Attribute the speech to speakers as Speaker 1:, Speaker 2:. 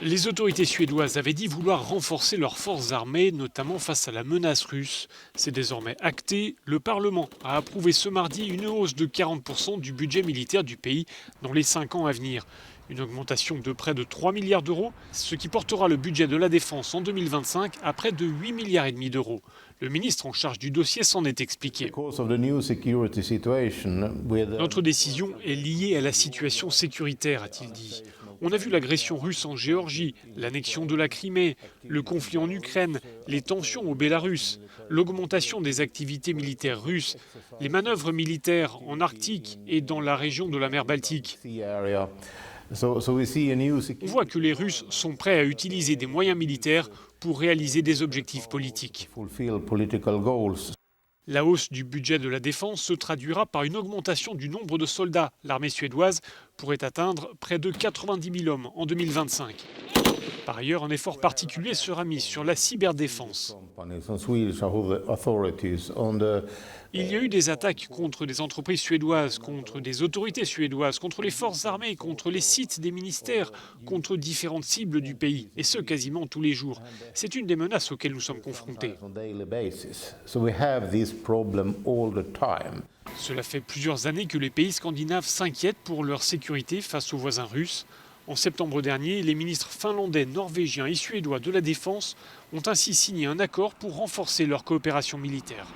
Speaker 1: Les autorités suédoises avaient dit vouloir renforcer leurs forces armées, notamment face à la menace russe. C'est désormais acté. Le Parlement a approuvé ce mardi une hausse de 40% du budget militaire du pays dans les 5 ans à venir. Une augmentation de près de 3 milliards d'euros, ce qui portera le budget de la défense en 2025 à près de 8 milliards et demi d'euros. Le ministre en charge du dossier s'en est expliqué. Notre décision est liée à la situation sécuritaire, a-t-il dit. On a vu l'agression russe en Géorgie, l'annexion de la Crimée, le conflit en Ukraine, les tensions au Bélarus, l'augmentation des activités militaires russes, les manœuvres militaires en Arctique et dans la région de la mer Baltique. On voit que les Russes sont prêts à utiliser des moyens militaires pour réaliser des objectifs politiques. La hausse du budget de la défense se traduira par une augmentation du nombre de soldats. L'armée suédoise pourrait atteindre près de 90 000 hommes en 2025. Par ailleurs, un effort particulier sera mis sur la cyberdéfense. Il y a eu des attaques contre des entreprises suédoises, contre des autorités suédoises, contre les forces armées, contre les sites des ministères, contre différentes cibles du pays, et ce quasiment tous les jours. C'est une des menaces auxquelles nous sommes confrontés. Cela fait plusieurs années que les pays scandinaves s'inquiètent pour leur sécurité face aux voisins russes. En septembre dernier, les ministres finlandais, norvégiens et suédois de la Défense ont ainsi signé un accord pour renforcer leur coopération militaire.